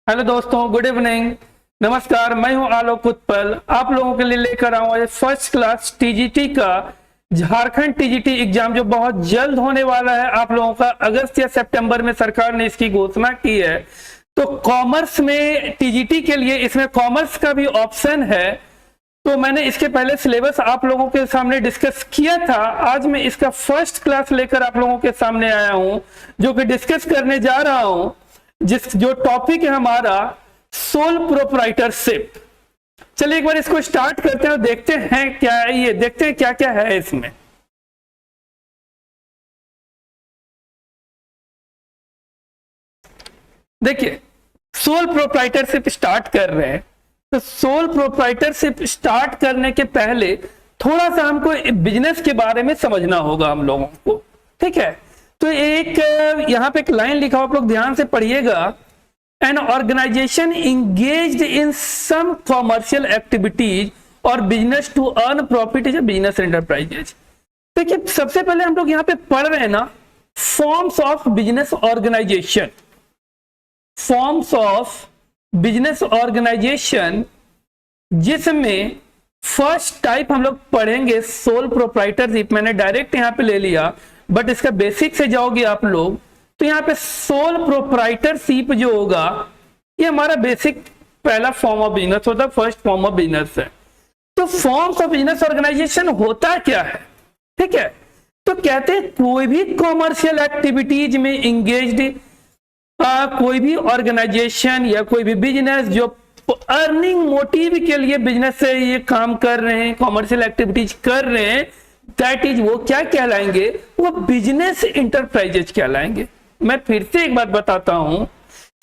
Hello दोस्तों, good evening. नमस्कार, मैं हूं आलोक उत्पल। आप लोगों के लिए लेकर आऊं आज फर्स्ट क्लास टीजीटी का झारखंड टीजीटी एग्जाम जो बहुत जल्द होने वाला है। आप लोगों का अगस्त या सितंबर में सरकार ने इसकी घोषणा की है। तो कॉमर्स में टीजीटी के लिए इसमें कॉमर्स का भी ऑप्शन है। तो मैंने इसके पहले सिलेबस आप लोगों के सामने डिस्कस किया था। आज मैं इसका फर्स्ट क्लास लेकर आप लोगों के सामने आया हूं, जो कि डिस्कस करने जा रहा हूं। जो टॉपिक है हमारा सोल प्रोप्राइटरशिप। चलिए एक बार इसको स्टार्ट करते हैं और देखते हैं क्या है, ये देखते हैं क्या क्या है इसमें। देखिए, सोल प्रोप्राइटरशिप स्टार्ट कर रहे हैं। तो सोल प्रोप्राइटरशिप स्टार्ट करने के पहले थोड़ा सा हमको बिजनेस के बारे में समझना होगा हम लोगों को, ठीक है। तो एक यहां पे एक लाइन लिखा हो, आप लोग ध्यान से पढ़िएगा। An organisation engaged in some commercial activities और business to earn profit is a business enterprises. देखिए, सबसे पहले हम लोग यहाँ पे पढ़ रहे हैं ना, forms of business organisation. Forms of business organisation, जिसमें फर्स्ट टाइप हम लोग पढ़ेंगे सोल प्रोप्राइटरशिप। मैंने डायरेक्ट यहाँ पे ले लिया, बट इसका बेसिक से जाओगे आप लोग तो यहाँ पे सोल प्रोप्राइटरशिप जो होगा, ये हमारा बेसिक पहला फॉर्म ऑफ बिजनेस होता है, फर्स्ट फॉर्म ऑफ बिजनेस है। तो फॉर्म्स ऑफ बिजनेस ऑर्गेनाइजेशन होता क्या है, ठीक है। तो कहते हैं कोई भी कॉमर्शियल एक्टिविटीज में इंगेज्ड कोई भी ऑर्गेनाइजेशन या कोई भी बिजनेस जो अर्निंग मोटिव के लिए बिजनेस से ये काम कर रहे हैं, कॉमर्शियल एक्टिविटीज कर रहे हैं, दैट इज वो क्या कहलाएंगे, वो बिजनेस इंटरप्राइजेज कहलाएंगे। मैं फिर से एक बात बताता हूं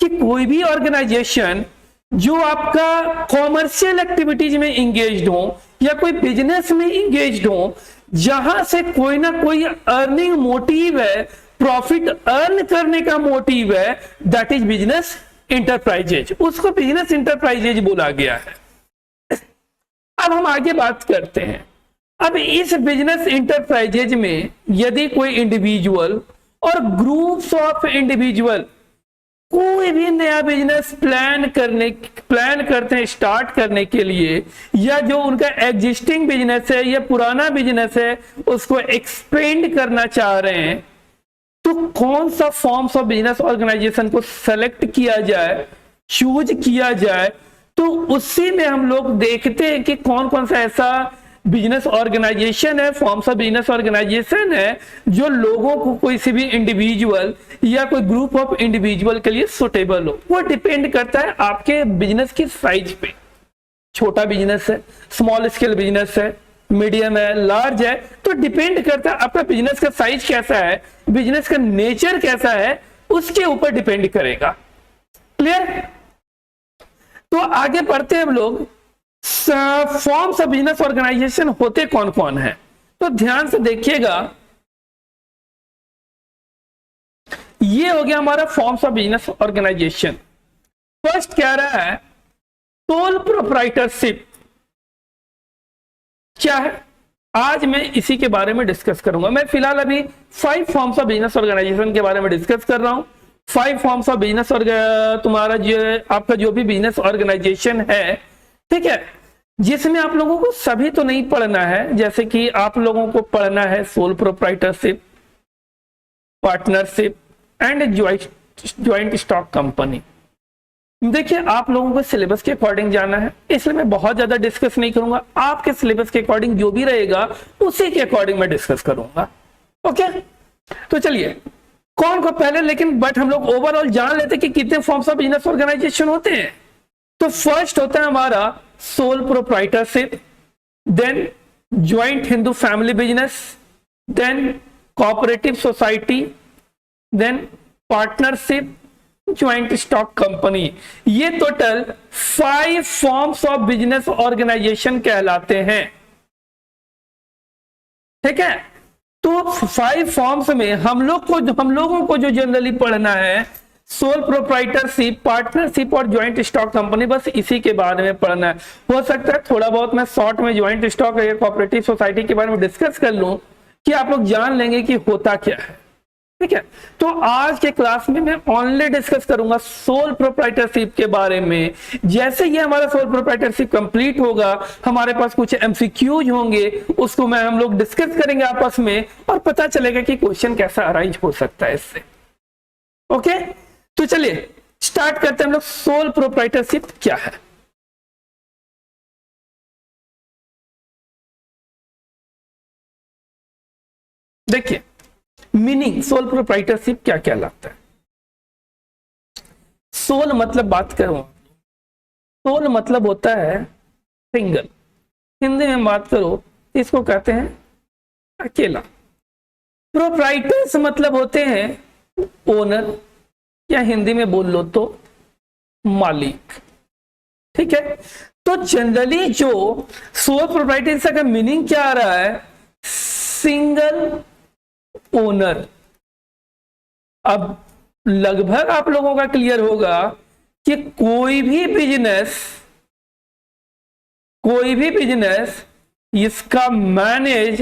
कि कोई भी ऑर्गेनाइजेशन जो आपका कॉमर्शियल एक्टिविटीज में इंगेज्ड हो या कोई बिजनेस में इंगेज्ड हो, जहां से कोई ना कोई अर्निंग मोटिव है, प्रॉफिट अर्न करने का मोटिव है, दैट इज बिजनेस इंटरप्राइजेज। उसको बिजनेस इंटरप्राइजेज बोला गया है। अब हम आगे बात करते हैं। अब इस बिजनेस इंटरप्राइजेज में यदि कोई इंडिविजुअल और ग्रुप्स ऑफ इंडिविजुअल कोई भी नया बिजनेस प्लान करते हैं स्टार्ट करने के लिए, या जो उनका एग्जिस्टिंग बिजनेस है या पुराना बिजनेस है उसको एक्सपेंड करना चाह रहे हैं, तो कौन सा फॉर्म्स ऑफ बिजनेस ऑर्गेनाइजेशन को सेलेक्ट किया जाए, चूज किया जाए। तो उसी में हम लोग देखते हैं कि कौन कौन सा ऐसा बिजनेस ऑर्गेनाइजेशन है, फॉर्म्स ऑफ बिजनेस ऑर्गेनाइजेशन है, जो लोगों को कोई से भी इंडिविजुअल या कोई ग्रुप ऑफ इंडिविजुअल के लिए सुटेबल हो। वो डिपेंड करता है आपके बिजनेस की साइज पे। छोटा बिजनेस है, स्मॉल स्केल बिजनेस है, मीडियम है, लार्ज है, तो डिपेंड करता है आपका बिजनेस का साइज कैसा है, बिजनेस का नेचर कैसा है, उसके ऊपर डिपेंड करेगा। क्लियर? तो आगे बढ़ते हैं हम लोग। फॉर्म्स ऑफ बिजनेस ऑर्गेनाइजेशन होते कौन कौन है, तो ध्यान से देखिएगा। ये हो गया हमारा forms of business organisation. First कह रहा है सोल प्रोप्राइटरशिप क्या है, आज मैं इसी के बारे में डिस्कस करूंगा। मैं फिलहाल अभी 5 फॉर्म्स ऑफ बिजनेस ऑर्गेनाइजेशन के बारे में डिस्कस कर रहा हूं। 5 फॉर्म्स ऑफ बिजनेस तुम्हारा जो आपका जो भी बिजनेस ऑर्गेनाइजेशन है, ठीक है, जिसमें आप लोगों को सभी तो नहीं पढ़ना है। जैसे कि आप लोगों को पढ़ना है sole proprietorship, partnership and joint stock company. देखिए, आप लोगों को सिलेबस के अकॉर्डिंग जाना है, इसलिए मैं बहुत ज्यादा डिस्कस नहीं करूंगा। आपके सिलेबस के अकॉर्डिंग जो भी रहेगा उसी के अकॉर्डिंग मैं डिस्कस करूंगा। ओके, तो चलिए कौन को पहले, लेकिन बट हम लोग ओवरऑल जान लेते कि कितने फॉर्म्स ऑफ बिजनेस ऑर्गेनाइजेशन होते हैं। तो फर्स्ट होता है हमारा sole proprietorship, then joint Hindu family business, then cooperative society, then partnership, joint stock company. ये total 5 forms of business organization कहलाते हैं, ठीक है। तो 5 फॉर्म्स में हम लोगों को जो जनरली पढ़ना है सोल प्रोप्राइटरशिप, पार्टनरशिप और ज्वाइंट स्टॉक कंपनी, बस इसी के बारे में पढ़ना है। हो सकता है थोड़ा बहुत मैं शॉर्ट में ज्वाइंट स्टॉक या कोऑपरेटिव सोसाइटी के बारे में डिस्कस कर लूं कि आप लोग जान लेंगे कि होता क्या है, ठीक है। तो आज के क्लास में मैं ओनली डिस्कस करूंगा सोल प्रोप्राइटरशिप के बारे में। जैसे ये हमारा सोल प्रोप्राइटरशिप कंप्लीट होगा, हमारे पास कुछ एमसीक्यूज होंगे, उसको हम लोग डिस्कस करेंगे आपस में और पता चलेगा कि क्वेश्चन कैसा अरेंज हो सकता है इससे। ओके, तो चलिए स्टार्ट करते हैं हम लोग। सोल प्रोप्राइटरशिप क्या है? देखिए मीनिंग सोल प्रोप्राइटरशिप क्या क्या लाता है। सोल मतलब बात करूं, सोल मतलब होता है सिंगल। हिंदी में बात करो इसको कहते हैं अकेला। प्रोप्राइटर्स मतलब होते हैं ओनर, या हिंदी में बोल लो तो मालिक। ठीक है, तो जनरली जो सोल प्रोप्राइटरशिप का मीनिंग क्या आ रहा है? Single owner. अब लगभग आप लोगों का क्लियर होगा कि कोई भी बिजनेस इसका मैनेज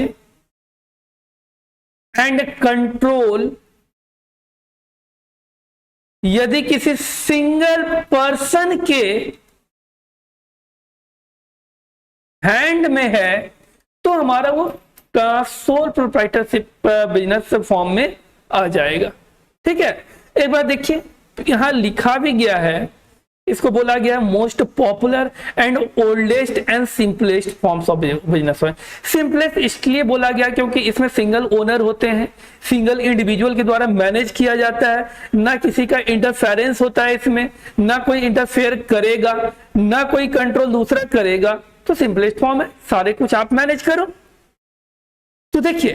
एंड कंट्रोल यदि किसी सिंगल पर्सन के हैंड में है तो हमारा वो सोल प्रोप्राइटरशिप बिजनेस फॉर्म में आ जाएगा। ठीक है, एक बार देखिए यहां लिखा भी गया है, इसको बोला गया है most popular and oldest and simplest forms of business. Simplest इसलिए बोला गया क्योंकि इसमें सिंगल ओनर होते हैं, सिंगल इंडिविजुअल के द्वारा मैनेज किया जाता है, ना किसी का इंटरफेरेंस होता है इसमें, ना कोई इंटरफेयर करेगा, ना कोई कंट्रोल दूसरा करेगा। तो सिंपलेस्ट फॉर्म है, सारे कुछ आप मैनेज करो। तो देखिए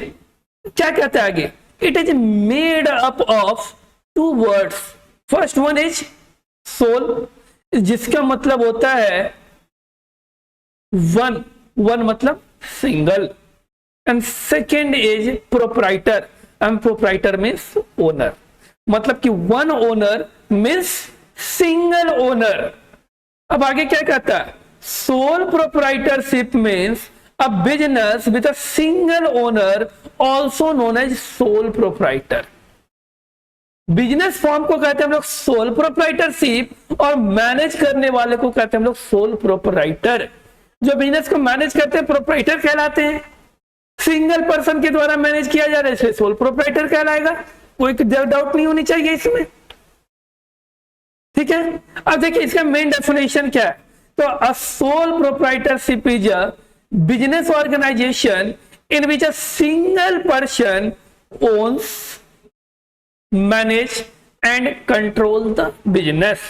क्या कहता है आगे, it is made up of two words. First one is sole, जिसका मतलब होता है वन मतलब single, and second is proprietor, and proprietor means owner. मतलब कि one owner means single owner. अब आगे क्या कहता है? Sole proprietorship means a business with a single owner also known as sole proprietor। Business form को कहते हैं हम लोग सोल प्रोप्राइटरशिप और मैनेज करने वाले को कहते हैं हम लोग सोल प्रोप्राइटर। जो बिजनेस को मैनेज करते हैं प्रोप्राइटर कहलाते हैं। सिंगल पर्सन के द्वारा मैनेज किया जा रहा है इसलिए सोल प्रोप्राइटर कहलाएगा, कोई डाउट नहीं होनी चाहिए इसमें। ठीक है, अब देखिए इसका मेन डेफिनेशन क्या है। तो अ sole proprietorship is a business organization in which a single person owns, manage and control the business।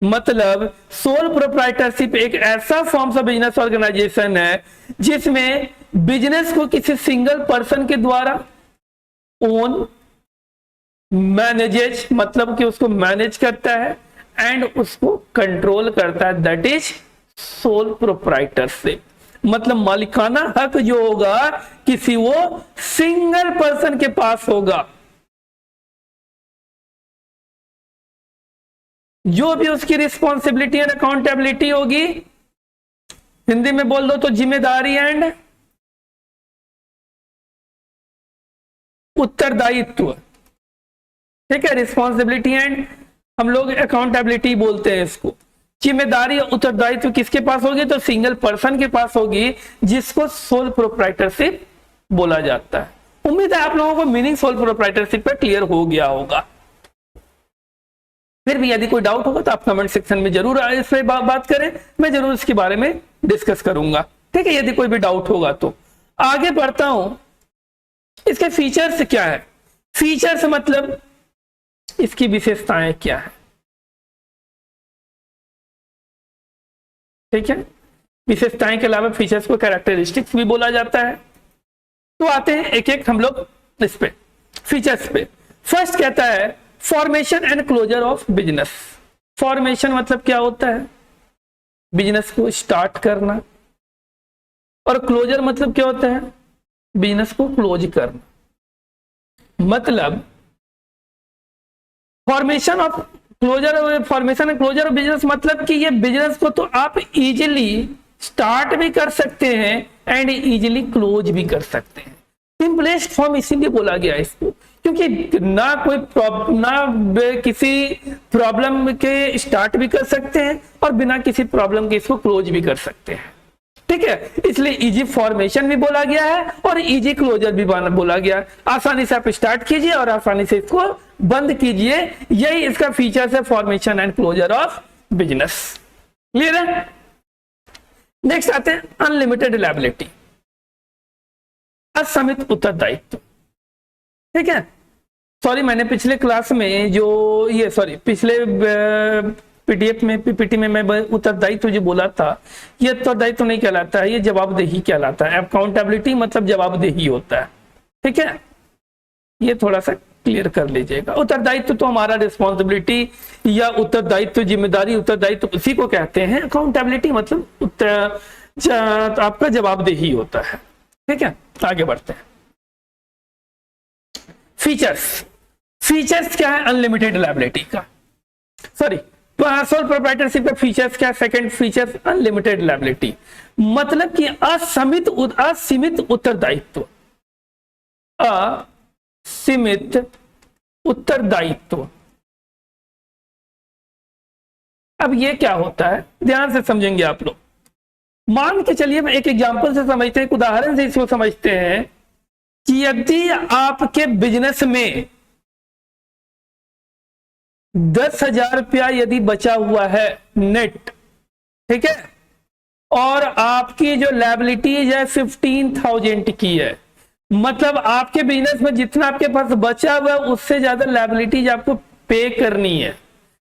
मतलब सोल प्रोप्राइटरशिप एक ऐसा फॉर्म ऑफ बिजनेस ऑर्गेनाइजेशन है जिसमें बिजनेस को किसी सिंगल पर्सन के द्वारा ओन, मैनेजेज मतलब कि उसको मैनेज करता है, एंड उसको कंट्रोल करता है, दैट इज सोल प्रोप्राइटरशिप। मतलब मालिकाना हक जो होगा किसी वो सिंगल पर्सन के पास होगा। जो भी उसकी रिस्पॉन्सिबिलिटी एंड अकाउंटेबिलिटी होगी, हिंदी में बोल दो तो जिम्मेदारी एंड उत्तरदायित्व। ठीक है, रिस्पॉन्सिबिलिटी एंड हम लोग अकाउंटेबिलिटी बोलते हैं इसको। जिम्मेदारी और उत्तरदायित्व किसके पास होगी? तो सिंगल पर्सन के पास होगी, जिसको सोल प्रोप्राइटरशिप बोला जाता है। उम्मीद है आप लोगों को मीनिंग सोल प्रोप्राइटरशिप पर क्लियर हो गया होगा। फिर भी यदि कोई डाउट होगा तो आप कमेंट सेक्शन में जरूर इस पर बात करें, मैं जरूर इसके बारे में डिस्कस करूंगा। ठीक है, यदि कोई भी डाउट होगा तो आगे बढ़ता हूं। इसके फीचर्स क्या है? फीचर्स मतलब इसकी विशेषताएं क्या है। ठीक है, विशेषताएं के अलावा फीचर्स को कैरेक्टरिस्टिक्स भी बोला जाता है। तो आते हैं एक एक हम लोग इस पे फीचर्स पे। फर्स्ट कहता है formation and closure of business. Formation मतलब क्या होता है? बिजनेस को स्टार्ट करना, और क्लोजर मतलब क्या होता है? बिजनेस को क्लोज करना। मतलब formation and closure of business मतलब कि ये बिजनेस को तो आप इजीली स्टार्ट भी कर सकते हैं एंड इजीली क्लोज भी कर सकते हैं। सिंपलेस्ट फॉर्म इसीलिए बोला गया इसको क्योंकि ना किसी प्रॉब्लम के स्टार्ट भी कर सकते हैं और बिना किसी प्रॉब्लम के इसको क्लोज भी कर सकते हैं। ठीक है, इसलिए इजी फॉर्मेशन भी बोला गया है और इजी क्लोजर भी बोला गया है। आसानी से आप स्टार्ट कीजिए और आसानी से इसको बंद कीजिए, यही इसका फीचर है, formation and closure of business. Clear है? नेक्स्ट आते हैं अनलिमिटेड लायबिलिटी, असीमित उत्तरदायित्व। ठीक है, सॉरी मैंने पिछले क्लास में जो पिछले पीडीएफ में पीपीटी में मैं उत्तरदायित्व जो बोला था, ये उत्तरदायित्व नहीं कहलाता है, ये जवाबदेही कहलाता है। अकाउंटेबिलिटी मतलब जवाबदेही होता है। ठीक है, ये थोड़ा सा क्लियर कर लीजिएगा। उत्तरदायित्व तो हमारा रिस्पॉन्सिबिलिटी या उत्तरदायित्व, जिम्मेदारी, उत्तरदायित्व उसी को कहते हैं। अकाउंटेबिलिटी मतलब आपका जवाबदेही होता है। ठीक है, आगे बढ़ते हैं। फीचर्स क्या है अनलिमिटेड लायबिलिटी का? सॉरी, सोल प्रोप्राइटरशिप का फीचर्स क्या है? सेकंड फीचर अनलिमिटेड लायबिलिटी मतलब कि असीमित उत्तरदायित्व। असीमित उत्तरदायित्व। अब ये क्या होता है, ध्यान से समझेंगे आप लोग। मान के चलिए, मैं एक एग्जांपल से समझते हैं, एक उदाहरण से इसको समझते हैं कि यदि आपके बिजनेस में 10,000 रुपया यदि बचा हुआ है नेट, ठीक है, और आपकी जो लायबिलिटीज है 15,000 की है, मतलब आपके बिजनेस में जितना आपके पास बचा हुआ है उससे ज्यादा लायबिलिटीज आपको पे करनी है।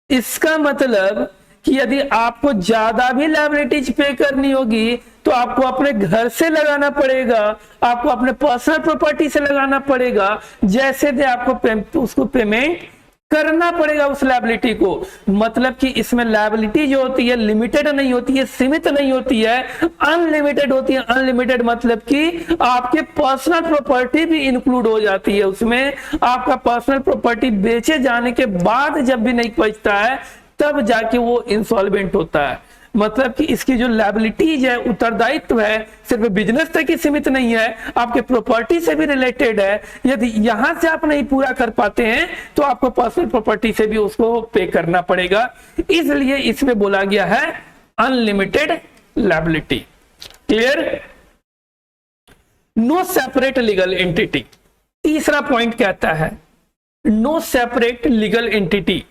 इसका मतलब कि यदि आपको ज्यादा भी लायबिलिटीज पे करनी होगी तो आपको अपने घर से लगाना पड़ेगा, आपको अपने पर्सनल प्रॉपर्टी से लगाना पड़ेगा, जैसे दे आपको उसको पेमेंट करना पड़ेगा उस लायबिलिटी को। मतलब कि इसमें लायबिलिटी जो होती है लिमिटेड नहीं होती है, सीमित नहीं होती है, अनलिमिटेड होती है। अनलिमिटेड मतलब कि आपके पर्सनल प्रॉपर्टी भी इंक्लूड हो जाती है उसमें। आपका पर्सनल प्रॉपर्टी बेचे जाने के बाद जब भी नहीं बचता है तब जाके वो इंसॉल्वेंट होता है। मतलब कि इसकी जो लायबिलिटीज है, उत्तरदायित्व है, सिर्फ बिजनेस तक ही सीमित नहीं है, आपके प्रॉपर्टी से भी रिलेटेड है। यदि यहां से आप नहीं पूरा कर पाते हैं तो आपको पर्सनल प्रॉपर्टी से भी उसको पे करना पड़ेगा। इसलिए इसमें बोला गया है unlimited liability. Clear? No separate legal entity. तीसरा पॉइंट कहता है नो सेपरेट लीगल एंटिटी।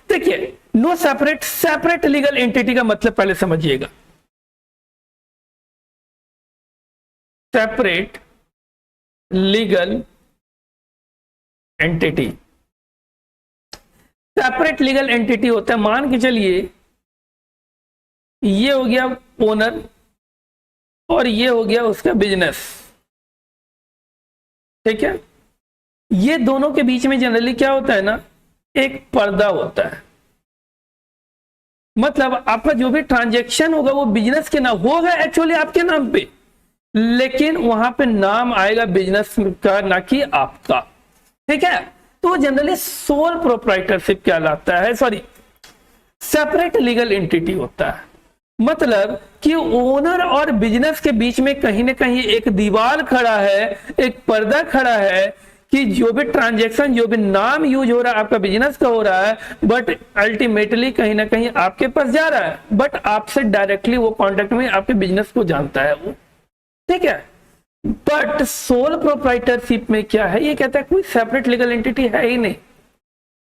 देखिए, नो सेपरेट लीगल एंटिटी का मतलब पहले समझिएगा। Separate legal entity, separate legal entity होता है, मान के चलिए ये हो गया ओनर और ये हो गया उसका बिजनेस। ठीक है, ये दोनों के बीच में जनरली क्या होता है ना, एक पर्दा होता है। मतलब आपका जो भी ट्रांजैक्शन होगा वो बिजनेस के नाम होगा, एक्चुअली आपके नाम पे, लेकिन वहां पे नाम आएगा बिजनेस का, ना कि आपका। ठीक है, तो जनरली सोल प्रोप्राइटरशिप कहलाता है, सॉरी सेपरेट लीगल एंटिटी होता है। मतलब कि ओनर और बिजनेस के बीच में कहीं ना कहीं एक दीवार खड़ा है, एक पर्दा खड़ा है कि जो भी ट्रांजैक्शन, जो भी नाम यूज हो रहा है आपका बिजनेस का हो रहा है, बट अल्टीमेटली कहीं ना कहीं आपके पास जा रहा है, बट आपसे डायरेक्टली वो कॉन्टेक्ट में आपके बिजनेस को जानता है वो। ठीक है, बट सोल प्रोप्राइटरशिप में क्या है, ये कहता है कोई सेपरेट लीगल एंटिटी है ही नहीं।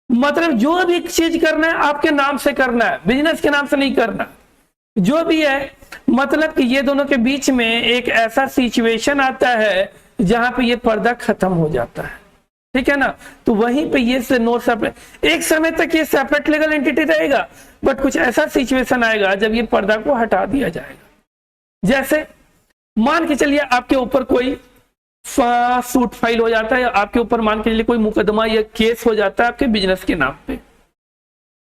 मतलब जो भी चीज करना है आपके नाम से करना है, बिजनेस के नाम से नहीं करना जो भी है। मतलब कि ये दोनों के बीच में एक ऐसा सिचुएशन आता है जहां पे ये पर्दा खत्म हो जाता है। ठीक है ना, तो वहीं पे ये से नो सेपरेट, एक समय तक ये सेपरेट लीगल एंटिटी रहेगा, बट कुछ ऐसा सिचुएशन आएगा जब ये पर्दा को हटा दिया जाएगा। जैसे मान के चलिए आपके ऊपर कोई सूट फाइल हो जाता है, या आपके ऊपर मान के चलिए कोई मुकदमा या केस हो जाता है आपके बिजनेस के नाम पे,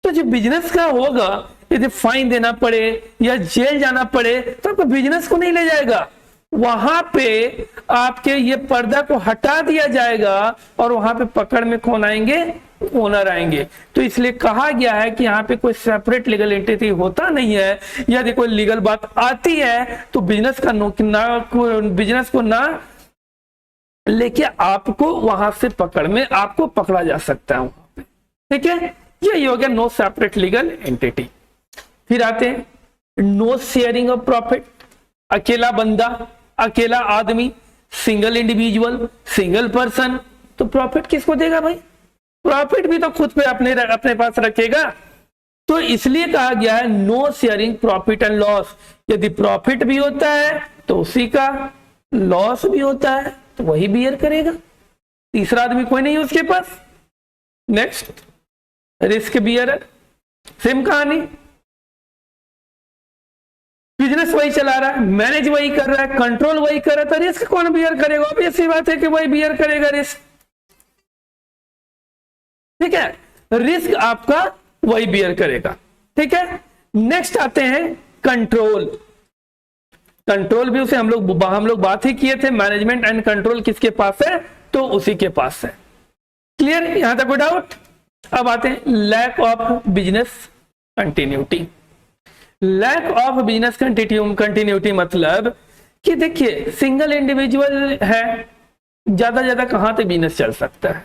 तो जो बिजनेस का होगा यदि फाइन देना पड़े या जेल जाना पड़े तो आपको बिजनेस को नहीं ले जाएगा, वहां पे आपके ये पर्दा को हटा दिया जाएगा और वहां पे पकड़ में कौन आएंगे, ओनर आएंगे। तो इसलिए कहा गया है कि यहाँ पे कोई सेपरेट लीगल एंटिटी होता नहीं है। यदि कोई लीगल बात आती है तो बिजनेस को ना लेके आपको वहां से पकड़ में आपको पकड़ा जा सकता है वहां पे, ठीक है। ये हो गया नो सेपरेट लीगल एंटिटी। फिर आते हैं नो शेयरिंग ऑफ प्रॉफिट। अकेला बंदा, अकेला आदमी, सिंगल इंडिविजुअल, सिंगल पर्सन, तो प्रॉफिट किसको देगा भाई? प्रॉफिट भी तो खुद पे अपने पास रखेगा। तो इसलिए कहा गया है no sharing profit and loss. यदि प्रॉफिट भी होता है तो उसी का, लॉस भी होता है तो वही बियर करेगा, तीसरा आदमी कोई नहीं है उसके पास। नेक्स्ट रिस्क बियर, सेम कहानी, बिजनेस वही चला रहा है, मैनेज वही कर रहा है, कंट्रोल वही कर रहा है, तो रिस्क कौन बियर करेगा? ऑब्वियस सी बात है कि वही बियर करेगा रिस्क, ठीक है। रिस्क आपका वही बियर करेगा, ठीक है। नेक्स्ट आते हैं कंट्रोल। कंट्रोल भी उसे हम लोग बात ही किए थे, मैनेजमेंट एंड कंट्रोल किसके पास है? तो उसी के पास है। क्लियर, यहां तक कोई डाउट? अब आते हैं lack of business continuity. Lack of business continuity मतलब कि देखिए सिंगल इंडिविजुअल है, ज्यादा कहां तक बिजनेस चल सकता है?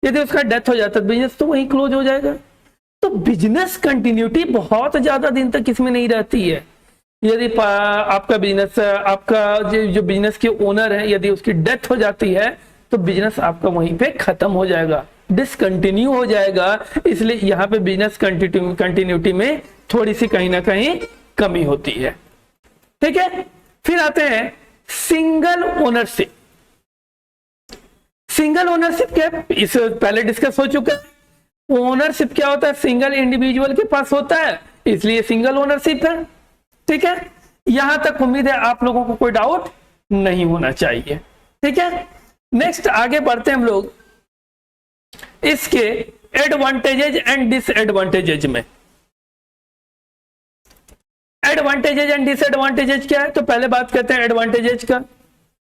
यदि उसका डेथ हो जाता है बिजनेस तो वहीं क्लोज हो जाएगा। तो बिजनेस कंटिन्यूटी बहुत ज्यादा दिन तक इसमें नहीं रहती है। यदि आपका बिजनेस, आपका जो बिजनेस के ओनर है, यदि उसकी डेथ हो जाती है तो बिजनेस आपका वहीं पे खत्म हो जाएगा, डिसकंटिन्यू हो जाएगा। इसलिए यहाँ पे बिजनेस कंटिन्यूटी में थोड़ी सी कहीं ना कहीं कमी होती है, ठीक है। फिर आते हैं सिंगल ओनरशिप। सिंगल ओनरशिप क्या है? इस पहले डिस्कस हो चुका है। ओनरशिप क्या होता है? सिंगल इंडिविजुअल के पास होता है, इसलिए सिंगल ओनरशिप है, ठीक है। यहां तक उम्मीद है आप लोगों को कोई डाउट नहीं होना चाहिए, ठीक है। नेक्स्ट आगे बढ़ते हैं हम लोग इसके एडवांटेजेज एंड डिसएडवांटेजेज में। एडवांटेजेज एंड डिसएडवांटेजेज क्या है? तो पहले बात करते हैं एडवांटेजेज का।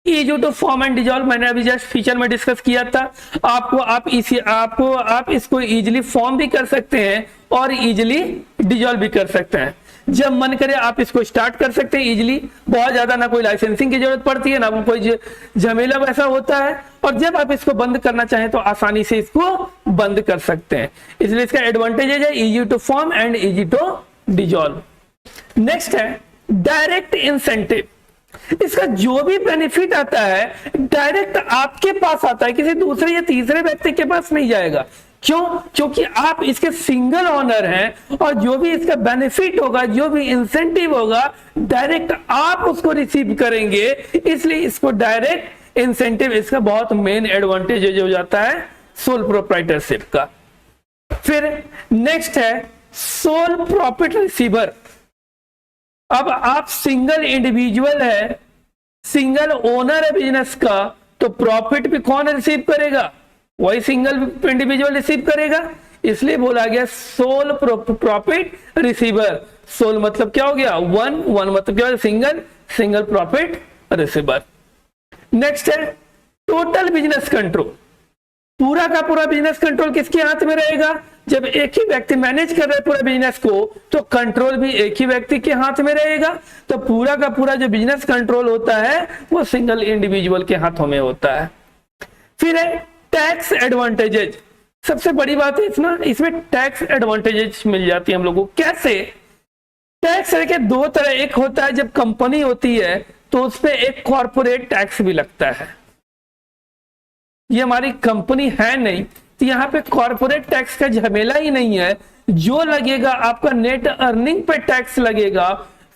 Easy to form and dissolve, मैंने अभी जस्ट फीचर में डिस्कस किया था। आप इसको इजीली फॉर्म भी कर सकते हैं और इजीली डिजॉल्व भी कर सकते हैं। जब मन करे आप इसको स्टार्ट कर सकते हैं इजीली, बहुत ज्यादा ना कोई लाइसेंसिंग की जरूरत पड़ती है, ना कोई झमेला वैसा होता है। और जब आप इसको बंद करना चाहें तो आसानी से इसको बंद कर सकते हैं। इसलिए इसका एडवांटेज है easy to form and easy to dissolve. Next है डायरेक्ट इंसेंटिव। इसका जो भी बेनिफिट आता है डायरेक्ट आपके पास आता है, किसी दूसरे या तीसरे व्यक्ति के पास नहीं जाएगा। क्यों? क्योंकि आप इसके सिंगल ओनर हैं और जो भी इसका बेनिफिट होगा, जो भी इंसेंटिव होगा, डायरेक्ट आप उसको रिसीव करेंगे। इसलिए इसको डायरेक्ट इंसेंटिव, इसका बहुत मेन एडवांटेज हो जाता है सोल प्रोप्राइटरशिप का। फिर नेक्स्ट है सोल प्रॉफिट रिसीवर। अब आप सिंगल इंडिविजुअल है, सिंगल ओनर है बिजनेस का, तो प्रॉफिट भी कौन रिसीव करेगा? वही सिंगल इंडिविजुअल रिसीव करेगा। इसलिए बोला गया सोल प्रॉफिट रिसीवर। सोल मतलब क्या हो गया? वन, वन मतलब क्या हो गया? Single, single profit receiver. Next है टोटल बिजनेस कंट्रोल। पूरा का पूरा बिजनेस कंट्रोल किसके हाथ में रहेगा? जब एक ही व्यक्ति मैनेज कर रहा है पूरा बिजनेस को, तो कंट्रोल भी एक ही व्यक्ति के हाथ में रहेगा। तो पूरा का पूरा जो बिजनेस कंट्रोल होता है वो सिंगल इंडिविजुअल के हाथों में होता है। फिर है टैक्स एडवांटेजेज। सबसे बड़ी बात है इसमें टैक्स एडवांटेजेज मिल जाती है हम लोगों को। कैसे? टैक्स के दो तरह, एक होता है जब कंपनी होती है तो उस पर एक कॉर्पोरेट टैक्स भी लगता है। ये हमारी कंपनी है नहीं तो यहाँ पे कॉर्पोरेट टैक्स का झमेला ही नहीं है। जो लगेगा आपका नेट अर्निंग पे टैक्स लगेगा,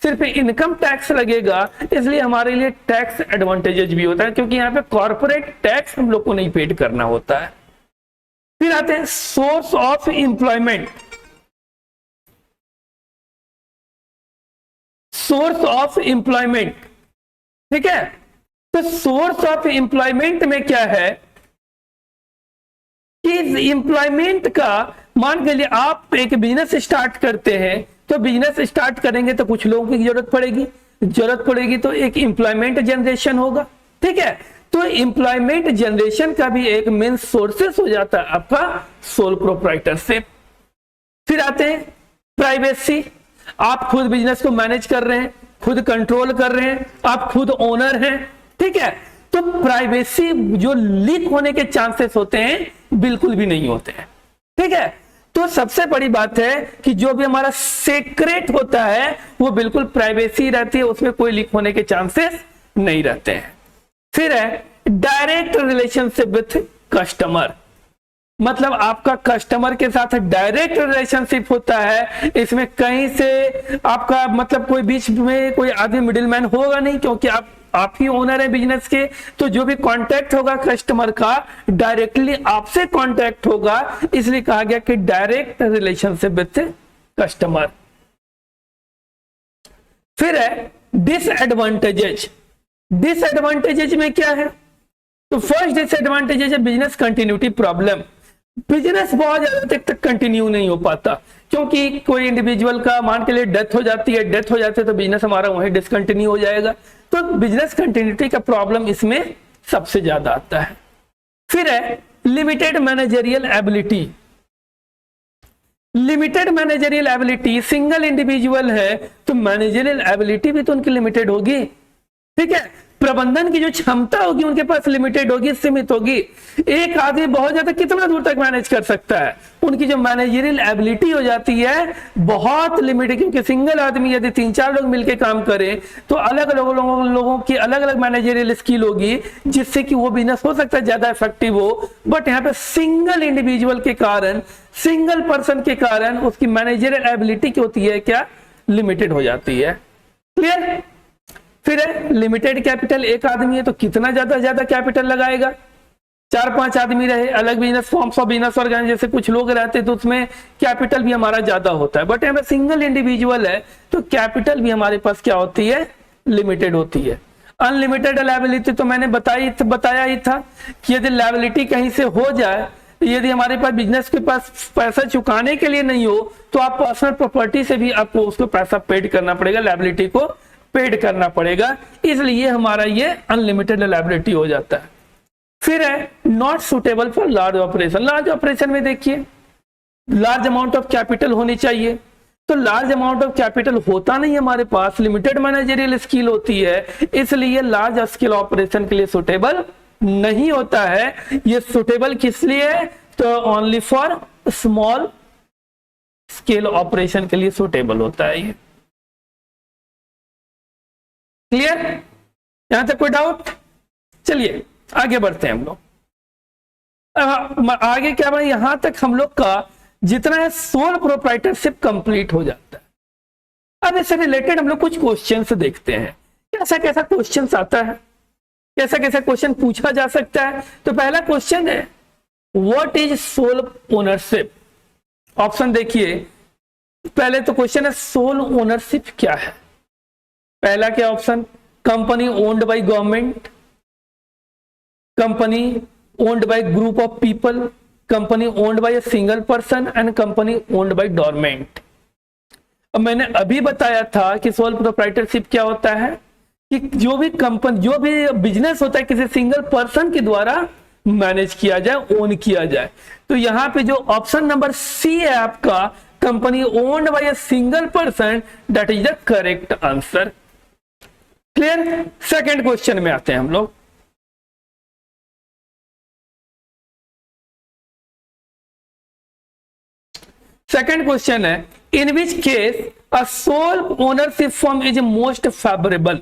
सिर्फ इनकम टैक्स लगेगा। इसलिए हमारे लिए टैक्स एडवांटेजेस भी होता है, क्योंकि यहाँ पे कॉर्पोरेट टैक्स हम लोग को नहीं पेड करना होता है। फिर आते हैं source of employment. Source of employment, ठीक है। तो सोर्स ऑफ एम्प्लॉयमेंट में क्या है कि एम्प्लॉयमेंट का, मान के लिए आप एक बिजनेस स्टार्ट करते हैं, तो बिजनेस स्टार्ट करेंगे तो कुछ लोगों की जरूरत पड़ेगी तो एक एम्प्लॉयमेंट जनरेशन होगा, ठीक है। तो एम्प्लॉयमेंट जनरेशन का भी एक मेन सोर्सेस हो जाता है आपका सोल प्रोप्राइटरशिप। फिर आते हैं प्राइवेसी। आप खुद बिजनेस को मैनेज कर रहे हैं, खुद कंट्रोल कर रहे हैं, आप खुद ओनर हैं, ठीक है। तो प्राइवेसी जो लीक होने के चांसेस होते हैं बिल्कुल भी नहीं होते हैं। ठीक है, तो सबसे बड़ी बात है कि जो भी हमारा सीक्रेट होता है वो बिल्कुल प्राइवेसी रहती है, उसमें कोई लीक होने के चांसेस नहीं रहते हैं। फिर है डायरेक्ट रिलेशनशिप विथ कस्टमर, मतलब आपका कस्टमर के साथ डायरेक्ट रिलेशनशिप होता है, इसमें कहीं से आपका मतलब कोई बीच में कोई आदमी मिडिलमैन होगा नहीं, क्योंकि आप ही ओनर है बिजनेस के। तो जो भी कांटेक्ट होगा कस्टमर का डायरेक्टली आपसे कांटेक्ट होगा, इसलिए कहा गया कि डायरेक्ट रिलेशनशिप विथ कस्टमर। फिर है डिसएडवांटेजेज। डिसएडवांटेजेज में क्या है, तो फर्स्ट डिसएडवांटेजेज है बिजनेस कंटिन्यूटी प्रॉब्लम। बिजनेस बहुत ज्यादा तक कंटिन्यू नहीं हो पाता, क्योंकि कोई इंडिविजुअल का मान के लिए डेथ हो जाती है, डेथ हो जाती है तो बिजनेस हमारा वहीं डिसकंटिन्यू हो जाएगा। तो बिजनेस कंटिन्यूटी का प्रॉब्लम इसमें सबसे ज्यादा आता है। फिर है limited managerial ability. Limited managerial ability, single individual है तो मैनेजरियल एबिलिटी भी तो उनकी लिमिटेड होगी। ठीक है, प्रबंधन की जो क्षमता होगी उनके पास लिमिटेड होगी, सीमित होगी। एक आदमी बहुत ज्यादा कितना दूर तक मैनेज कर सकता है, उनकी जो मैनेजरियल एबिलिटी हो जाती है बहुत लिमिटेड, क्योंकि सिंगल आदमी यदि 3-4 लोग मिलकर काम करें तो अलग अलग लोगों की अलग अलग मैनेजरियल स्किल होगी, जिससे कि वो बिजनेस हो सकता है ज्यादा इफेक्टिव हो। बट यहाँ पे सिंगल इंडिविजुअल के कारण, सिंगल पर्सन के कारण उसकी मैनेजरियल एबिलिटी क्या होती है, क्या लिमिटेड हो जाती है। क्लियर। फिर है लिमिटेड कैपिटल, एक आदमी है तो कितना ज्यादा कैपिटल लगाएगा, 4-5 आदमी रहे, अलग business forms of business organisation जैसे कुछ लोग रहते तो उसमें कैपिटल भी हमारा ज्यादा होता है। बट यहाँ सिंगल इंडिविजुअल है तो कैपिटल भी हमारे पास क्या होती है, लिमिटेड होती है। अनलिमिटेड लायबिलिटी तो मैंने बताया ही था कि यदि लायबिलिटी कहीं से हो जाए, यदि हमारे पास बिजनेस के पास पैसा चुकाने के लिए नहीं हो तो आप पर्सनल प्रॉपर्टी से भी आपको उसको पैसा पेड करना पड़ेगा, लायबिलिटी को पेड करना पड़ेगा, इसलिए हमारा ये अनलिमिटेड लायबिलिटी हो जाता है। फिर है not suitable for large operation. Large operation में देखिए लार्ज अमाउंट ऑफ कैपिटल होनी चाहिए, तो लार्ज अमाउंट ऑफ कैपिटल होता नहीं हमारे पास, लिमिटेड मैनेजरियल स्किल होती है, इसलिए लार्ज स्केल ऑपरेशन के लिए सुटेबल नहीं होता है। ये सुटेबल किस लिए है, तो only for small scale operation के लिए सुटेबल होता है ये। क्लियर, यहां तक कोई डाउट? चलिए आगे बढ़ते हैं हम लोग। आगे क्या भाई, यहां तक हम लोग का जितना है सोल प्रोप्राइटरशिप कंप्लीट हो जाता है। अब इससे रिलेटेड हम लोग कुछ क्वेश्चंस देखते हैं, कैसा कैसा क्वेश्चंस आता है, कैसा कैसा क्वेश्चन पूछा जा सकता है। तो पहला क्वेश्चन है what is sole ownership. Option देखिए, पहले तो क्वेश्चन है सोल ओनरशिप क्या है। पहला क्या option, company owned by government, company owned bye group of people, company owned by a single person and company owned by government. अब मैंने अभी बताया था कि सोल प्रोप्राइटरशिप क्या होता है कि जो भी कंपनी, जो भी बिजनेस होता है किसी सिंगल पर्सन के द्वारा मैनेज किया जाए, ओन किया जाए। तो यहां पे जो ऑप्शन नंबर सी है आपका, company owned by a single person, that is the correct answer. Clear. Second question में आते हैं हम लोग। सेकंड क्वेश्चन है in which case a sole ownership form is most favourable.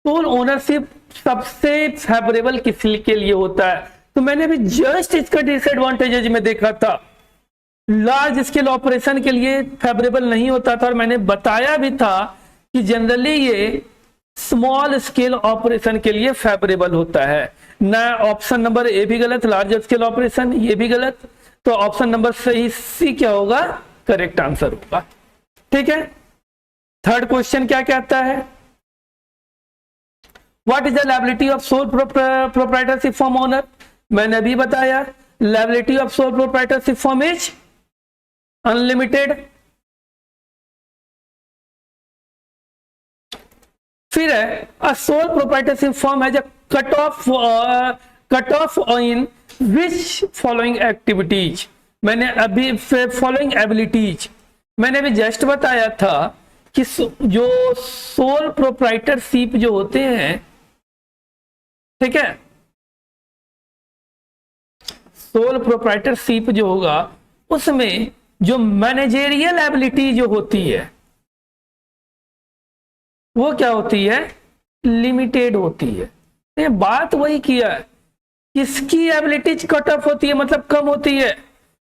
Sole ownership सबसे favourable किस के लिए होता है, तो मैंने भी जस्ट इसका डिसएडवांटेजेस में देखा था, लार्ज स्केल ऑपरेशन के लिए फेवरेबल नहीं होता था, और मैंने बताया भी था कि जनरली ये स्मॉल स्केल ऑपरेशन के लिए फेवरेबल होता है ना। ऑप्शन नंबर ए भी गलत, लार्ज स्केल ऑपरेशन, ये भी गलत, तो ऑप्शन नंबर सही सी क्या होगा, करेक्ट आंसर होगा। ठीक है। थर्ड क्वेश्चन क्या कहता है, what is the liability of sole proprietorship form owner. मैंने अभी बताया liability of sole proprietorship form is unlimited. फिर है अ sole proprietorship form has a cut off in which following activities. मैंने अभी फॉलोइंग एबिलिटीज मैंने भी जस्ट बताया था कि जो सोल प्रोप्राइटरशिप जो होते हैं ठीक है। सोल प्रोप्राइटरशिप जो होगा उसमें जो मैनेजेरियल एबिलिटी जो होती है वो क्या होती है, लिमिटेड होती है। ये बात वही किया है, किसकी एबिलिटीज कट ऑफ होती है, मतलब कम होती है,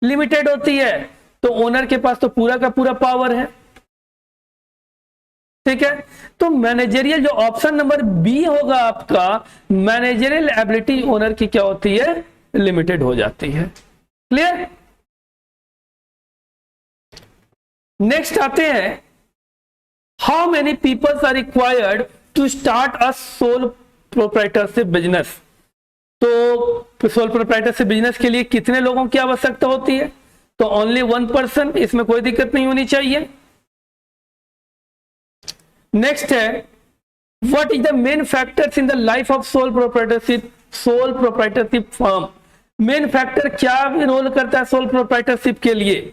लिमिटेड होती है। तो ओनर के पास तो पूरा का पूरा पावर है, ठीक है। तो मैनेजरियल जो ऑप्शन नंबर बी होगा आपका, मैनेजरियल एबिलिटी ओनर की क्या होती है, लिमिटेड हो जाती है। क्लियर। नेक्स्ट आते हैं, how many peoples are required to start a sole proprietorship business. तो सोल प्रोप्राइटरशिप बिजनेस के लिए कितने लोगों की आवश्यकता होती है, तो ओनली 1 पर्सन, इसमें कोई दिक्कत नहीं होनी चाहिए। नेक्स्ट है, what is the main factors in the life of sole proprietorship firm. Main factor क्या रोल करता है सोल प्रोप्राइटरशिप के लिए,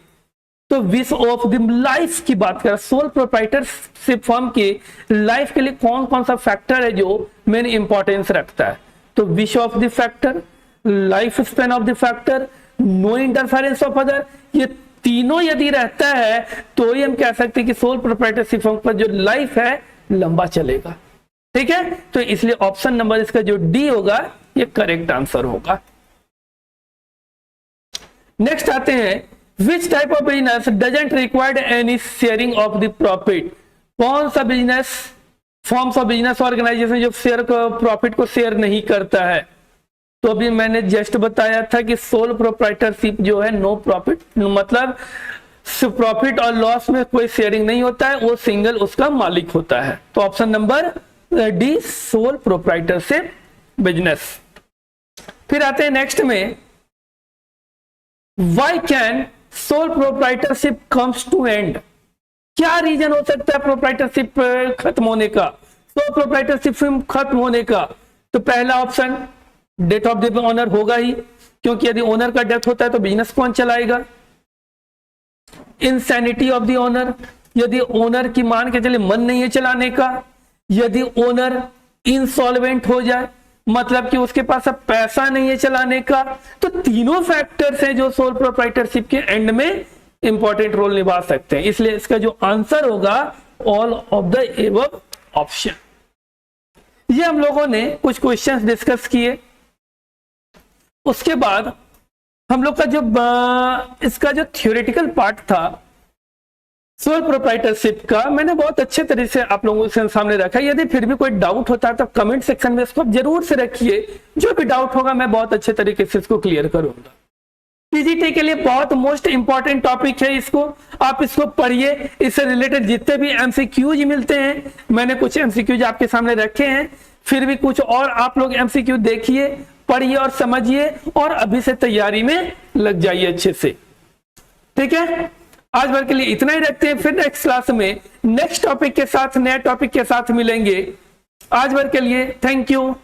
तो विश ऑफ द लाइफ की बात करें, सोल प्रोप्राइटरशिप फर्म के लाइफ के लिए कौन कौन सा फैक्टर है जो मेन इंपॉर्टेंस रखता है, तो wish of the factor, life span of the factor, no interference of other, ये तीनों यदि रहता है तो ही हम कह सकते हैं कि सोल प्रोप्राइटरशिप फर्म का जो लाइफ है लंबा चलेगा। ठीक है, तो इसलिए ऑप्शन नंबर इसका जो डी होगा ये करेक्ट आंसर होगा। नेक्स्ट आते हैं, which type of business doesn't required any sharing of the profit. कौन सा business, forms of business organisation जो शेयर प्रॉफिट को शेयर नहीं करता है, तो अभी मैंने जस्ट बताया था कि सोल प्रोप्राइटरशिप जो है नो प्रॉफिट, मतलब प्रॉफिट और लॉस में कोई शेयरिंग नहीं होता है, वो सिंगल उसका मालिक होता है। तो option number D sole proprietorship business. फिर आते हैं नेक्स्ट में, why can sole proprietorship comes to end. क्या रीजन हो सकता है प्रोप्राइटरशिप खत्म होने का, सोल प्रोप्राइटरशिप खत्म होने का। तो पहला option death of the owner होगा ही, क्योंकि यदि ओनर का डेथ होता है तो बिजनेस कौन चलाएगा। इंसैनिटी ऑफ द ओनर, यदि ओनर की मान के चले मन नहीं है चलाने का, यदि ओनर इंसॉल्वेंट हो जाए, मतलब कि उसके पास अब पैसा नहीं है चलाने का, तो तीनों फैक्टर्स हैं जो सोल प्रोप्राइटरशिप के एंड में इंपॉर्टेंट रोल निभा सकते हैं। इसलिए इसका जो आंसर होगा all of the above option. ये हम लोगों ने कुछ क्वेश्चंस डिस्कस किए, उसके बाद हम लोग का जो इसका जो थ्योरेटिकल पार्ट था सोल प्रोप्राइटरशिप का, मैंने बहुत अच्छे तरीके से आप लोगों के सामने रखा। यदि फिर भी कोई डाउट होता है तो कमेंट सेक्शन में इसको जरूर से रखिए, जो भी डाउट होगा मैं बहुत अच्छे तरीके से इसको क्लियर करूंगा। पीजीटी के लिए बहुत मोस्ट इंपॉर्टेंट टॉपिक है, इसको आप इसको पढ़िए, इससे रिलेटेड जितने भी एमसीक्यूज मिलते हैं, मैंने कुछ एमसीक्यूज आपके सामने रखे हैं, फिर भी कुछ और आप लोग एमसीक्यू देखिए, पढ़िए और समझिए, और अभी से तैयारी में लग जाइए अच्छे से। ठीक है, आज भर के लिए इतना ही रखते हैं, फिर नेक्स्ट क्लास में नेक्स्ट टॉपिक के साथ, नए टॉपिक के साथ मिलेंगे। आज भर के लिए थैंक यू।